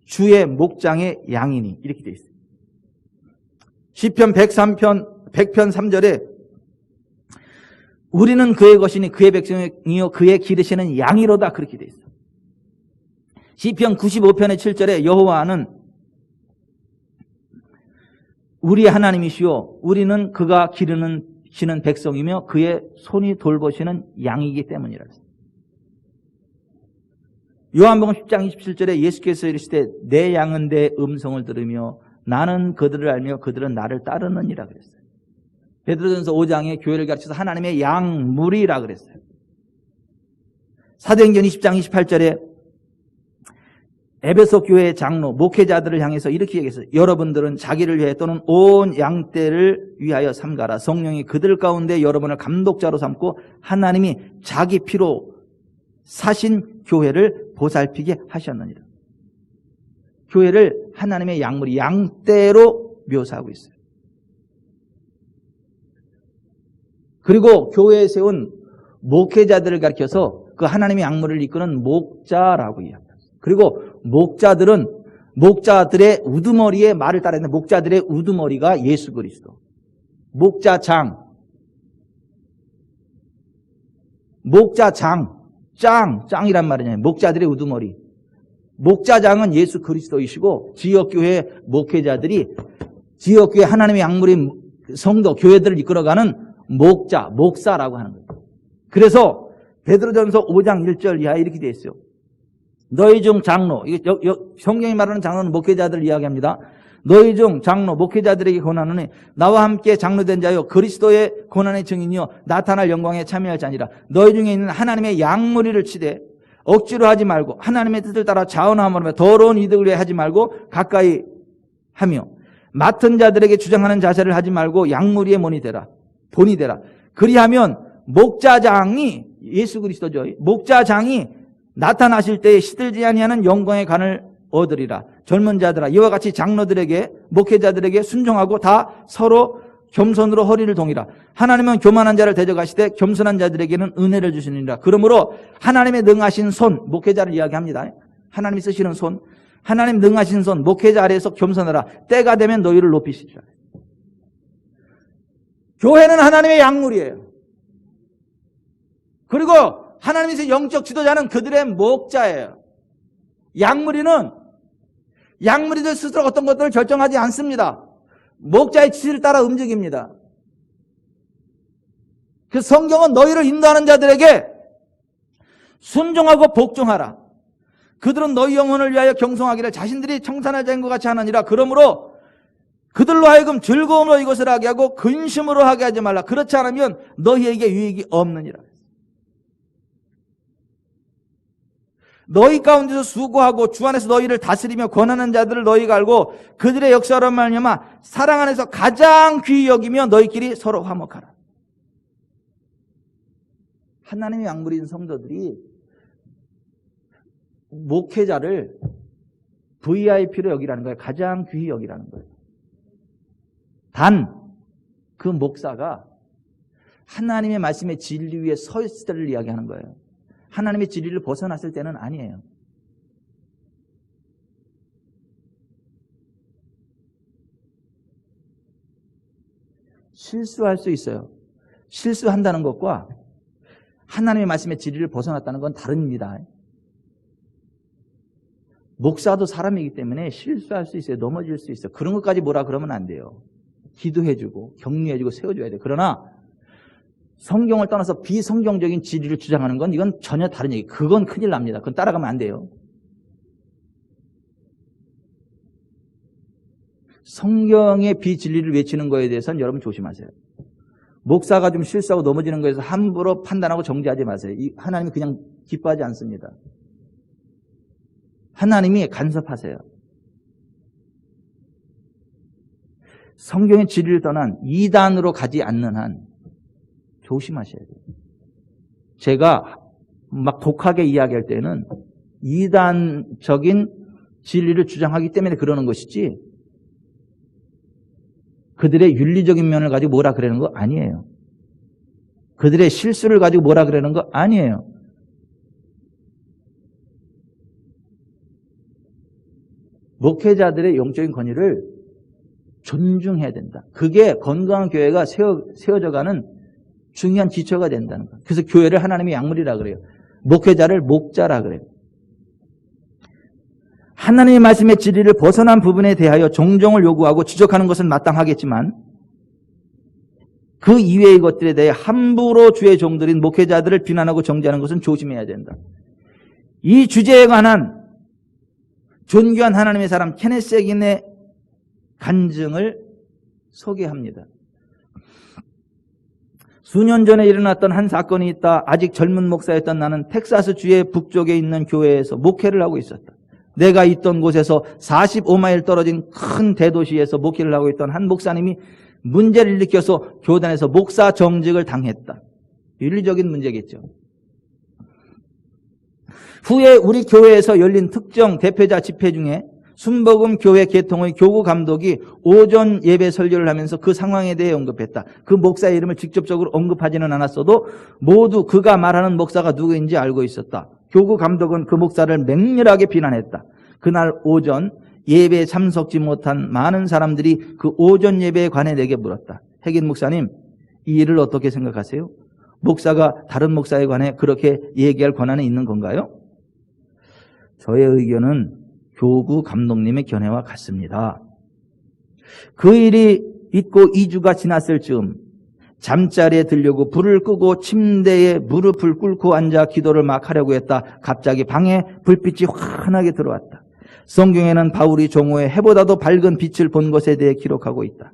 주의 목장의 양이니 이렇게 되어 있어요. 시편 103편 100편 3절에 우리는 그의 것이니 그의 백성이요 그의 기르시는 양이로다 그렇게 되어 있어요. 시편 95편의 7절에 여호와는 우리 하나님이시요 우리는 그가 기르시는 백성이며 그의 손이 돌보시는 양이기 때문이라. 요한복음 10장 27절에 예수께서 이르시되 내 양은 내 음성을 들으며 나는 그들을 알며 그들은 나를 따르느니라 그랬어요. 베드로전서 5장에 교회를 가르쳐서 하나님의 양물이라 그랬어요. 사도행전 20장 28절에 에베소 교회의 장로, 목회자들을 향해서 이렇게 얘기했어요. 여러분들은 자기를 위해 또는 온 양떼를 위하여 삼가라. 성령이 그들 가운데 여러분을 감독자로 삼고 하나님이 자기 피로 사신 교회를 보살피게 하셨느니라. 교회를 하나님의 양물이 양떼로 묘사하고 있어요. 그리고 교회에 세운 목회자들을 가리켜서 그 하나님의 양물을 이끄는 목자라고 이야기합니다. 그리고 목자들은 목자들의 우두머리에 말을 따르는 목자들의 우두머리가 예수 그리스도. 목자장, 짱이란 말이냐. 목자들의 우두머리. 목자장은 예수 그리스도이시고 지역교회 목회자들이 지역교회 하나님의 양물인 성도, 교회들을 이끌어가는 목사라고 하는 거예요. 그래서 베드로전서 5장 1절 이하에 이렇게 되어 있어요. 너희 중 장로, 성경이 말하는 장로는 목회자들을 이야기합니다. 너희 중 장로, 목회자들에게 권하노니 나와 함께 장로된 자여 그리스도의 고난의 증인이여 나타날 영광에 참여할 자니라. 너희 중에 있는 하나님의 양무리를 치되 억지로 하지 말고 하나님의 뜻을 따라 자원함으로 더러운 이득을 위해 하지 말고 가까이 하며 맡은 자들에게 주장하는 자세를 하지 말고 양무리의 본이 되라. 그리하면 목자장이 예수 그리스도죠. 목자장이 나타나실 때에 시들지 아니하는 영광의 간을 얻으리라. 젊은 자들아 이와 같이 장로들에게 목회자들에게 순종하고 다 서로 겸손으로 허리를 동이라. 하나님은 교만한 자를 대적하시되 겸손한 자들에게는 은혜를 주시느니라. 그러므로 하나님의 능하신 손, 목회자를 이야기합니다. 하나님이 쓰시는 손, 하나님 능하신 손, 목회자 아래에서 겸손하라. 때가 되면 너희를 높이시리라. 교회는 하나님의 약물이에요. 그리고 하나님의 영적 지도자는 그들의 목자예요. 약물이들 스스로 어떤 것들을 결정하지 않습니다. 목자의 지시를 따라 움직입니다. 그 성경은 너희를 인도하는 자들에게 순종하고 복종하라. 그들은 너희 영혼을 위하여 경송하기를 자신들이 청산할 자인 것 같이 하느니라. 그러므로 그들로 하여금 즐거움으로 이것을 하게 하고 근심으로 하게 하지 말라. 그렇지 않으면 너희에게 유익이 없느니라. 너희 가운데서 수고하고 주 안에서 너희를 다스리며 권하는 자들을 너희가 알고 그들의 역사로 말미암아 사랑 안에서 가장 귀히 여기며 너희끼리 서로 화목하라. 하나님의 약물인 성도들이 목회자를 VIP로 여기라는 거예요. 가장 귀히 여기라는 거예요. 단 그 목사가 하나님의 말씀의 진리 위에 서 있을 때를 이야기하는 거예요. 하나님의 진리를 벗어났을 때는 아니에요. 실수할 수 있어요. 실수한다는 것과 하나님의 말씀의 진리를 벗어났다는 건 다릅니다. 목사도 사람이기 때문에 실수할 수 있어요. 넘어질 수 있어요. 그런 것까지 뭐라 그러면 안 돼요. 기도해주고 격려해주고 세워줘야 돼요. 그러나 성경을 떠나서 비성경적인 진리를 주장하는 건 이건 전혀 다른 얘기. 그건 큰일 납니다. 그건 따라가면 안 돼요. 성경의 비진리를 외치는 거에 대해서는 여러분 조심하세요. 목사가 좀 실수하고 넘어지는 거에서 함부로 판단하고 정죄하지 마세요. 하나님이 그냥 기뻐하지 않습니다. 하나님이 간섭하세요. 성경의 진리를 떠난 이단으로 가지 않는 한 조심하셔야 돼요. 제가 막 독하게 이야기할 때는 이단적인 진리를 주장하기 때문에 그러는 것이지 그들의 윤리적인 면을 가지고 뭐라 그러는 거 아니에요. 그들의 실수를 가지고 뭐라 그러는 거 아니에요. 목회자들의 영적인 권위를 존중해야 된다. 그게 건강한 교회가 세워져가는 중요한 기초가 된다는 거예요. 그래서 교회를 하나님의 약물이라 그래요. 목회자를 목자라 그래요. 하나님의 말씀의 진리를 벗어난 부분에 대하여 정정을 요구하고 지적하는 것은 마땅하겠지만 그 이외의 것들에 대해 함부로 주의 종들인 목회자들을 비난하고 정죄하는 것은 조심해야 된다. 이 주제에 관한 존귀한 하나님의 사람 케네스 해긴의 간증을 소개합니다. 수년 전에 일어났던 한 사건이 있다. 아직 젊은 목사였던 나는 텍사스 주의 북쪽에 있는 교회에서 목회를 하고 있었다. 내가 있던 곳에서 45마일 떨어진 큰 대도시에서 목회를 하고 있던 한 목사님이 문제를 일으켜서 교단에서 목사 정직을 당했다. 윤리적인 문제겠죠. 후에 우리 교회에서 열린 특정 대표자 집회 중에 순복음 교회 계통의 교구 감독이 오전 예배 설교를 하면서 그 상황에 대해 언급했다. 그 목사의 이름을 직접적으로 언급하지는 않았어도 모두 그가 말하는 목사가 누구인지 알고 있었다. 교구 감독은 그 목사를 맹렬하게 비난했다. 그날 오전 예배에 참석지 못한 많은 사람들이 그 오전 예배에 관해 내게 물었다. 해긴 목사님, 이 일을 어떻게 생각하세요? 목사가 다른 목사에 관해 그렇게 얘기할 권한이 있는 건가요? 저의 의견은 교구 감독님의 견해와 같습니다. 그 일이 있고 2주가 지났을 즈음 잠자리에 들려고 불을 끄고 침대에 무릎을 꿇고 앉아 기도를 막 하려고 했다. 갑자기 방에 불빛이 환하게 들어왔다. 성경에는 바울이 종호의 해보다도 밝은 빛을 본 것에 대해 기록하고 있다.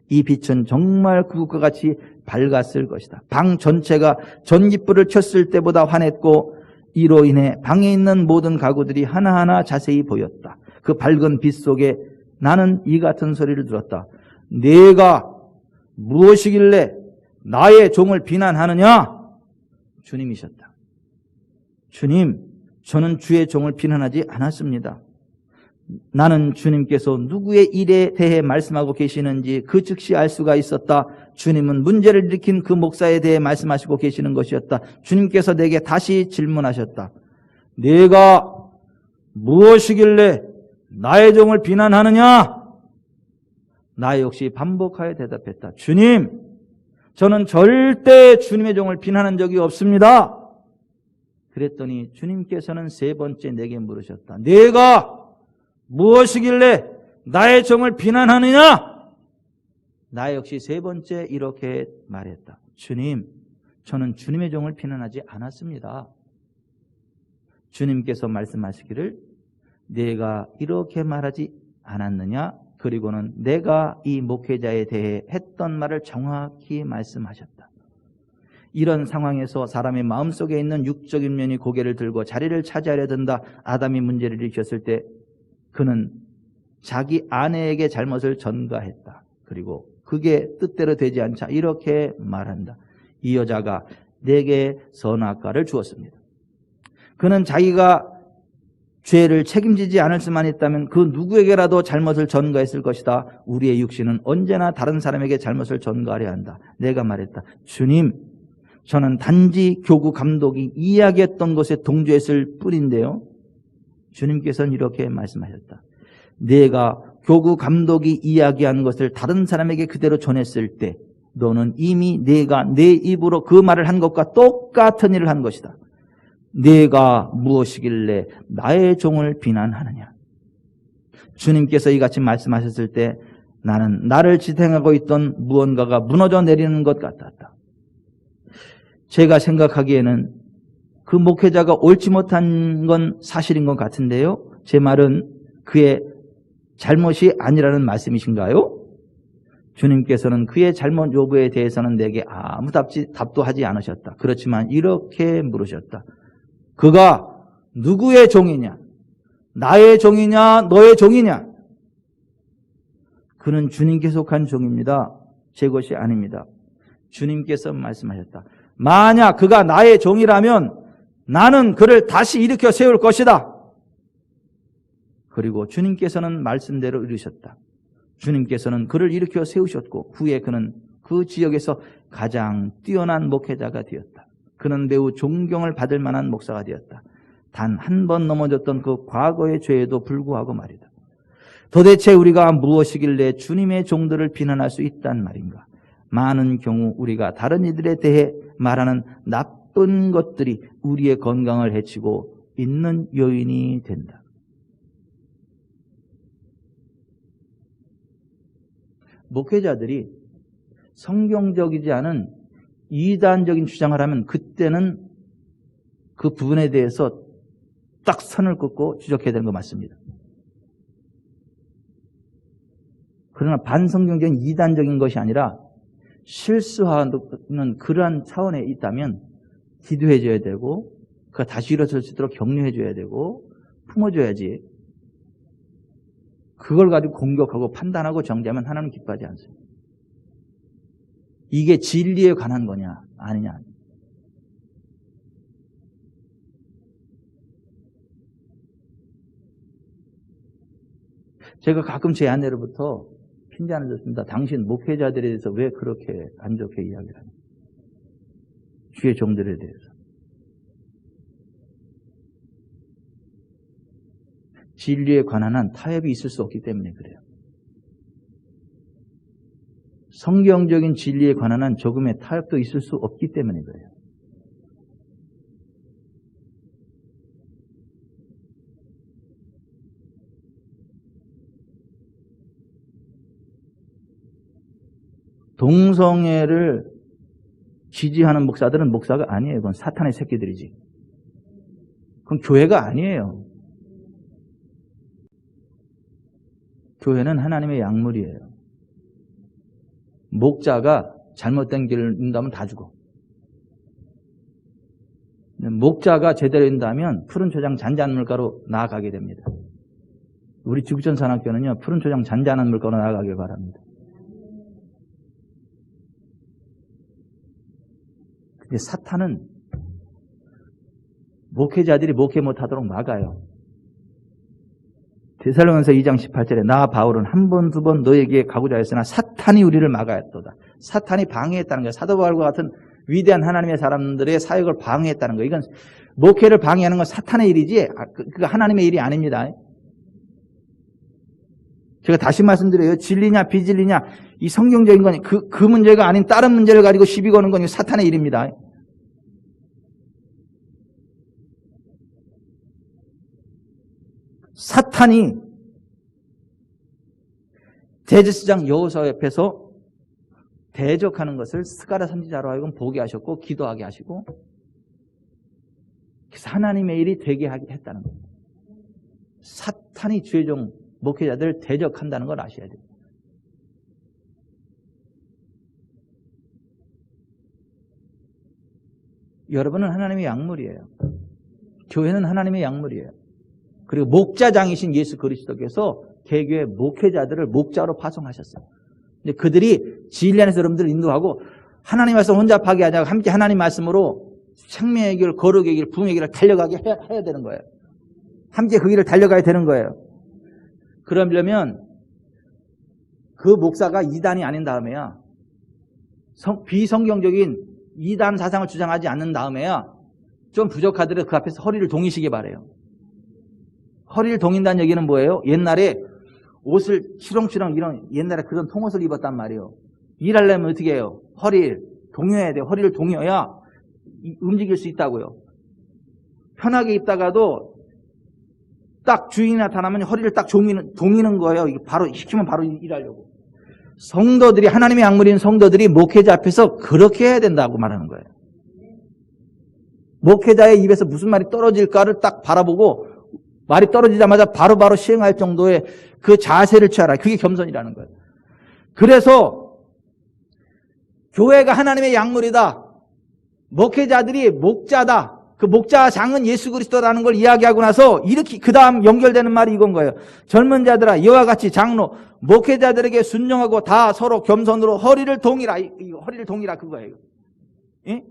이 빛은 정말 그것과 같이 밝았을 것이다. 방 전체가 전깃불을 켰을 때보다 환했고 이로 인해 방에 있는 모든 가구들이 하나하나 자세히 보였다. 그 밝은 빛 속에 나는 이 같은 소리를 들었다. 네가 무엇이길래 나의 종을 비난하느냐? 주님이셨다. 주님, 저는 주의 종을 비난하지 않았습니다. 나는 주님께서 누구의 일에 대해 말씀하고 계시는지 그 즉시 알 수가 있었다. 주님은 문제를 일으킨 그 목사에 대해 말씀하시고 계시는 것이었다. 주님께서 내게 다시 질문하셨다. 네가 무엇이길래 나의 종을 비난하느냐? 나 역시 반복하여 대답했다. 주님, 저는 절대 주님의 종을 비난한 적이 없습니다. 그랬더니 주님께서는 세 번째 내게 물으셨다. 네가 무엇이길래 나의 종을 비난하느냐? 나 역시 세 번째 이렇게 말했다. 주님, 저는 주님의 종을 비난하지 않았습니다. 주님께서 말씀하시기를 내가 이렇게 말하지 않았느냐? 그리고는 내가 이 목회자에 대해 했던 말을 정확히 말씀하셨다. 이런 상황에서 사람의 마음속에 있는 육적인 면이 고개를 들고 자리를 차지하려 든다. 아담이 문제를 일으켰을 때 그는 자기 아내에게 잘못을 전가했다. 그리고 그게 뜻대로 되지 않자 이렇게 말한다. 이 여자가 내게 선악과를 주었습니다. 그는 자기가 죄를 책임지지 않을 수만 있다면 그 누구에게라도 잘못을 전가했을 것이다. 우리의 육신은 언제나 다른 사람에게 잘못을 전가하려 한다. 내가 말했다. 주님, 저는 단지 교구 감독이 이야기했던 것에 동조했을 뿐인데요. 주님께서는 이렇게 말씀하셨다. 내가 교구 감독이 이야기한 것을 다른 사람에게 그대로 전했을 때 너는 이미 내가 내 입으로 그 말을 한 것과 똑같은 일을 한 것이다. 내가 무엇이길래 나의 종을 비난하느냐. 주님께서 이같이 말씀하셨을 때 나는 나를 지탱하고 있던 무언가가 무너져 내리는 것 같았다. 제가 생각하기에는 그 목회자가 옳지 못한 건 사실인 것 같은데요. 제 말은 그의 잘못이 아니라는 말씀이신가요? 주님께서는 그의 잘못 여부에 대해서는 내게 아무 답도 하지 않으셨다. 그렇지만 이렇게 물으셨다. 그가 누구의 종이냐? 나의 종이냐? 너의 종이냐? 그는 주님께 속한 종입니다. 제 것이 아닙니다. 주님께서 말씀하셨다. 만약 그가 나의 종이라면 나는 그를 다시 일으켜 세울 것이다. 그리고 주님께서는 말씀대로 이루셨다. 주님께서는 그를 일으켜 세우셨고 후에 그는 그 지역에서 가장 뛰어난 목회자가 되었다. 그는 매우 존경을 받을 만한 목사가 되었다. 단 한 번 넘어졌던 그 과거의 죄에도 불구하고 말이다. 도대체 우리가 무엇이길래 주님의 종들을 비난할 수 있단 말인가? 많은 경우 우리가 다른 이들에 대해 말하는 나쁜 것들이 우리의 건강을 해치고 있는 요인이 된다. 목회자들이 성경적이지 않은 이단적인 주장을 하면 그때는 그 부분에 대해서 딱 선을 긋고 지적해야 되는 거 맞습니다. 그러나 반성경적인 이단적인 것이 아니라 실수하는 그러한 차원에 있다면 기도해 줘야 되고 그가 다시 일어설 수 있도록 격려해 줘야 되고 품어줘야지. 그걸 가지고 공격하고 판단하고 정죄하면 하나님 기뻐하지 않습니다. 이게 진리에 관한 거냐 아니냐. 제가 가끔 제 아내로부터 핀잔을 줬습니다. 당신 목회자들에 대해서 왜 그렇게 안 좋게 이야기를 하냐. 주의 종들에 대해서. 진리에 관한 한 타협이 있을 수 없기 때문에 그래요. 성경적인 진리에 관한 한 조금의 타협도 있을 수 없기 때문에 그래요. 동성애를 지지하는 목사들은 목사가 아니에요. 그건 사탄의 새끼들이지. 그건 교회가 아니에요. 교회는 하나님의 약물이에요. 목자가 잘못된 길을 인다면 다 죽어. 목자가 제대로 인다면 푸른 초장 잔잔한 물가로 나아가게 됩니다. 우리 지구촌 산악교는요, 푸른 초장 잔잔한 물가로 나아가길 바랍니다. 근데 사탄은 목회자들이 목회 못하도록 막아요. 데살로니가서 2장 18절에 나 바울은 한 번 두 번 너에게 가고자 했으나 사탄이 우리를 막아였도다. 사탄이 방해했다는 거예요. 사도 바울과 같은 위대한 하나님의 사람들의 사역을 방해했다는 거예요. 이건 목회를 방해하는 건 사탄의 일이지 그거 하나님의 일이 아닙니다. 제가 다시 말씀드려요. 진리냐 비진리냐 이 성경적인 건 그 문제가 아닌 다른 문제를 가지고 시비 거는 건 사탄의 일입니다. 사탄이 대제사장 여호수아 옆에서 대적하는 것을 스가랴 선지자로 하여금 보게 하셨고 기도하게 하시고 그래서 하나님의 일이 되게 했다는 겁니다. 사탄이 주의 종 목회자들을 대적한다는 걸 아셔야 돼요. 여러분은 하나님의 약물이에요. 교회는 하나님의 약물이에요. 그리고 목자장이신 예수 그리스도께서 개교의 목회자들을 목자로 파송하셨어요. 근데 그들이 진리 안에서 여러분들을 인도하고 하나님 말씀 혼자 파괴하지 않고 함께 하나님 말씀으로 생명의 길, 거룩의 길, 부흥의 길을 달려가게 해야 되는 거예요. 함께 그 길을 달려가야 되는 거예요. 그러려면 그 목사가 이단이 아닌 다음에야 비성경적인 이단 사상을 주장하지 않는 다음에야 좀 부족하더라도 그 앞에서 허리를 동이시기 바라요. 허리를 동인다는 얘기는 뭐예요? 옛날에 옷을 치렁치렁 이런 옛날에 그런 통옷을 입었단 말이에요. 일하려면 어떻게 해요? 허리를 동여야 돼요. 허리를 동여야 움직일 수 있다고요. 편하게 있다가도 딱 주인이 나타나면 허리를 딱 동이는 거예요. 바로 시키면 바로 일하려고. 성도들이, 하나님의 약물인 성도들이 목회자 앞에서 그렇게 해야 된다고 말하는 거예요. 목회자의 입에서 무슨 말이 떨어질까를 딱 바라보고 말이 떨어지자마자 바로바로 시행할 정도의 그 자세를 취하라. 그게 겸손이라는 거예요. 그래서 교회가 하나님의 약물이다. 목회자들이 목자다. 그 목자장은 예수 그리스도라는 걸 이야기하고 나서 이렇게 그 다음 연결되는 말이 이건 거예요. 젊은 자들아 이와 같이 장로 목회자들에게 순종하고 다 서로 겸손으로 허리를 동이라. 허리를 동이라 그거예요. 예?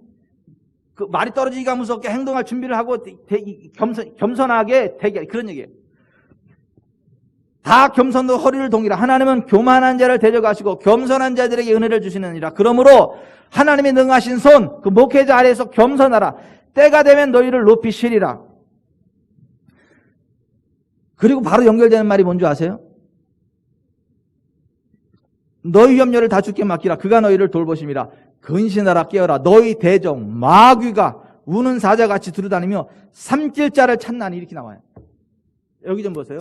그 말이 떨어지기가 무섭게 행동할 준비를 하고 겸손하게 되게 그런 얘기예요. 다 겸손으로 허리를 동이라. 하나님은 교만한 자를 데려가시고 겸손한 자들에게 은혜를 주시느니라. 그러므로 하나님의 능하신 손, 그 목회자 아래에서 겸손하라. 때가 되면 너희를 높이시리라. 그리고 바로 연결되는 말이 뭔지 아세요? 너희 염려를 다 주께 맡기라. 그가 너희를 돌보심이라. 근신하라 깨어라. 너희 대적 마귀가 우는 사자같이 두루다니며 삼킬 자를 찾나니. 이렇게 나와요. 여기 좀 보세요.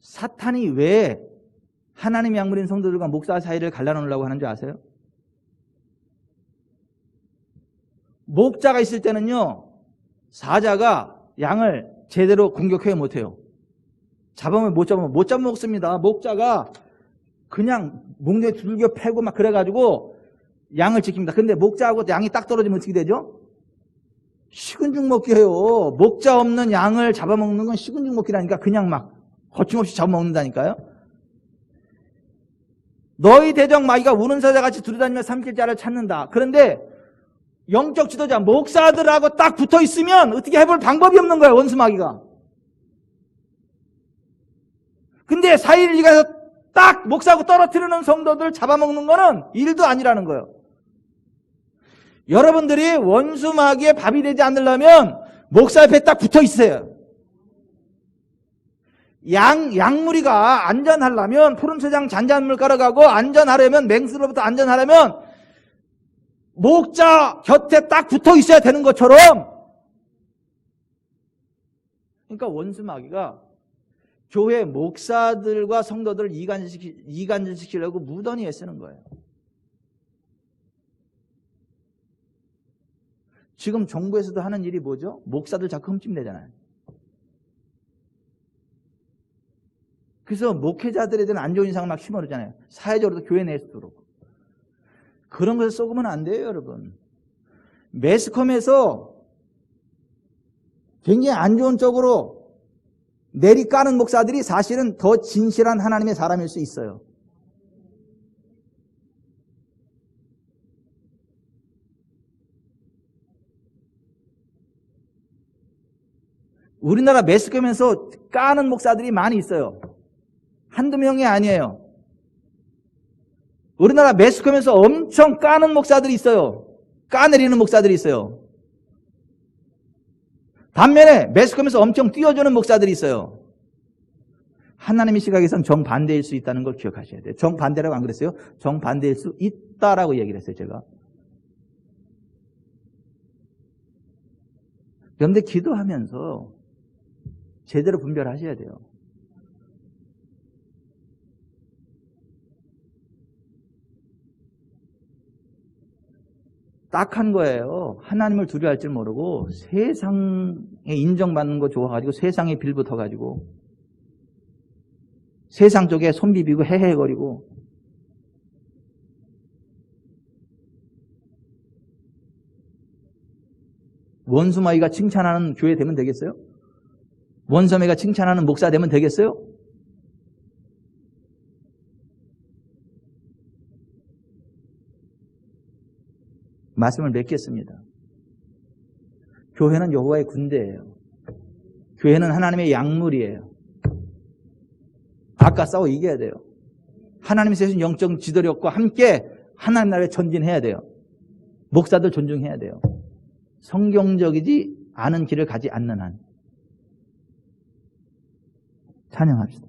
사탄이 왜 하나님의 약물인 성도들과 목사 사이를 갈라놓으려고 하는 줄 아세요? 목자가 있을 때는요, 사자가 양을 제대로 공격해 못해요. 잡으면 못 잡아먹습니다. 목자가 그냥 몽둥이 두들겨 패고 막 그래가지고 양을 지킵니다. 근데 목자하고 양이 딱 떨어지면 어떻게 되죠? 식은 죽 먹기예요. 목자 없는 양을 잡아먹는 건 식은 죽 먹기라니까. 그냥 막 거침없이 잡아먹는다니까요. 너희 대적 마귀가 우는 사자같이 두루다니며 삼킬 자를 찾는다. 그런데 영적 지도자 목사들하고 딱 붙어 있으면 어떻게 해볼 방법이 없는 거예요. 원수 마귀가. 근데 사이일리가서 딱 목사하고 떨어뜨리는 성도들 잡아먹는 거는 일도 아니라는 거예요. 여러분들이 원수 마귀의 밥이 되지 않으려면 목사 옆에 딱 붙어 있어요. 양무리가 안전하려면, 푸른 초장 잔잔물 깔아가고 안전하려면, 맹수로부터 안전하려면 목자 곁에 딱 붙어 있어야 되는 것처럼. 그러니까 원수 마귀가 교회 목사들과 성도들을 이간질시키려고 무던히 애쓰는 거예요. 지금 정부에서도 하는 일이 뭐죠? 목사들 자꾸 흠집내잖아요. 그래서 목회자들에 대한 안 좋은 인상을 막 심어르잖아요. 사회적으로도 교회 내에서도 그렇고. 그런 것을 썩으면 안 돼요, 여러분. 매스컴에서 굉장히 안 좋은 쪽으로 내리까는 목사들이 사실은 더 진실한 하나님의 사람일 수 있어요. 우리나라 매스컴에서 까는 목사들이 많이 있어요. 한두 명이 아니에요. 우리나라 매스컴에서 엄청 까는 목사들이 있어요. 까내리는 목사들이 있어요. 반면에 매스컴에서 엄청 띄워주는 목사들이 있어요. 하나님의 시각에선 정반대일 수 있다는 걸 기억하셔야 돼요. 정반대라고 안 그랬어요? 정반대일 수 있다라고 얘기를 했어요, 제가. 그런데 기도하면서 제대로 분별하셔야 돼요. 딱한 거예요. 하나님을 두려워할 줄 모르고 세상에 인정받는 거 좋아가지고 세상에 빌붙어가지고 세상 쪽에 손 비비고 헤헤거리고. 원수마귀가 칭찬하는 교회 되면 되겠어요? 원수마귀가 칭찬하는 목사 되면 되겠어요? 말씀을 맺겠습니다. 교회는 여호와의 군대예요. 교회는 하나님의 약물이에요. 아까 싸워 이겨야 돼요. 하나님이 세우신 영적 지도력과 함께 하나님 나라에 전진해야 돼요. 목사들 존중해야 돼요. 성경적이지 않은 길을 가지 않는 한. 찬양합시다.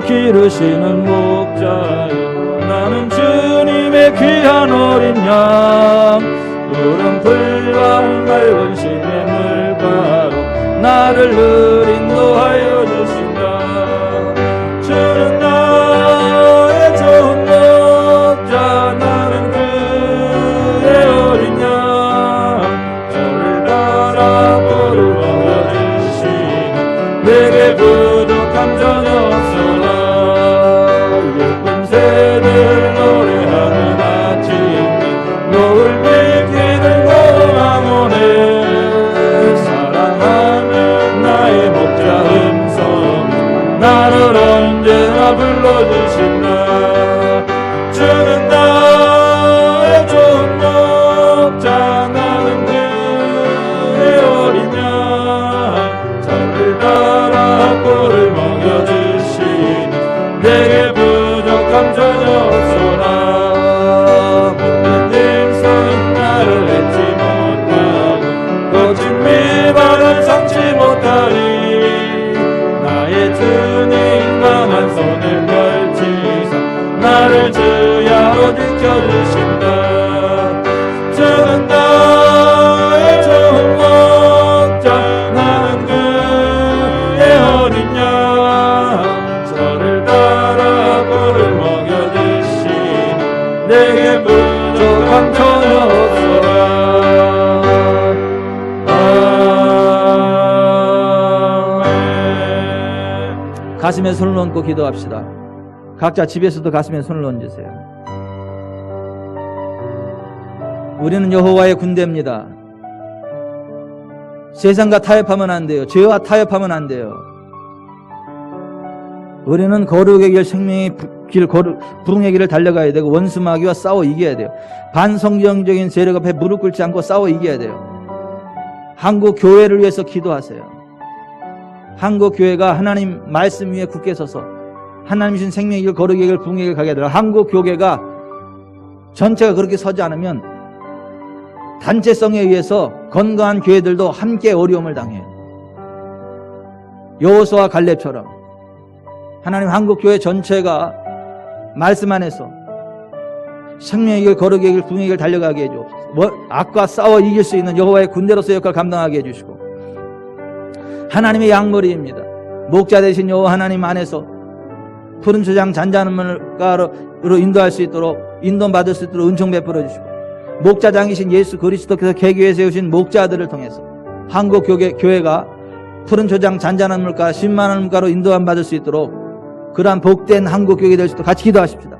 기르시는 목자요 나는 주님의 귀한 어린 양 푸른 풀과 맑은 심의 물가로 나를 늘 인도하여 주신다. 주는 나의 좋은 목자 나는 그의 어린 양 저를 따라 꼴을 먹여주시니 내게 부족함 전혀 없어라. 예쁜 새들 노래하는 아침에 노을 비키는 고마오네. 사랑하는 나의 목자 음성 나를 언제나 불러주신다. 주는 나의 좋은 목자 나는 그의 어린 양 저를 따라 꼴을 먹여주시니 내게 부족함 전혀 없소라. 모든 일선 나를 잊지 못하고 거친 비바람 삼지 못하리. 나의 주님 강한 손을 펼치사 나를 주야로 지켜주신다. 주는 나의 좋은 목자 나는 그의 어린 양 저를 따라 꼴을 먹여주시니 내게 부족함 전혀 없소라. 아멘. 가슴에 손을 얹고 기도합시다. 각자 집에서도 가슴에 손을 얹으세요. 우리는 여호와의 군대입니다. 세상과 타협하면 안 돼요. 죄와 타협하면 안 돼요. 우리는 거룩의 길, 생명의 길, 부흥의 길을 달려가야 되고 원수 마귀와 싸워 이겨야 돼요. 반성경적인 세력 앞에 무릎 꿇지 않고 싸워 이겨야 돼요. 한국 교회를 위해서 기도하세요. 한국 교회가 하나님 말씀 위에 굳게 서서 하나님 주신 생명의 길, 거룩의 길, 부흥의 길 가게 되라. 한국 교회가 전체가 그렇게 서지 않으면 단체성에 의해서 건강한 교회들도 함께 어려움을 당해요. 여호수아와 갈렙처럼 하나님 한국 교회 전체가 말씀 안에서 생명의 길, 거룩의 길, 부흥의 길 달려가게 해주옵소서. 악과 싸워 이길 수 있는 여호와의 군대로서의 역할을 감당하게 해주시고 하나님의 양머리입니다. 목자 되신 여호와 하나님 안에서 푸른 초장 잔잔한 물가로 인도할 수 있도록 인도받을 수 있도록 은총 베풀어 주시고 목자장이신 예수 그리스도께서 개교에 세우신 목자들을 통해서 한국 교회가 푸른 초장 잔잔한 물가 10만원 물가로 인도받을 수 있도록 그러한 복된 한국 교회 될 수 있도록 같이 기도하십시다.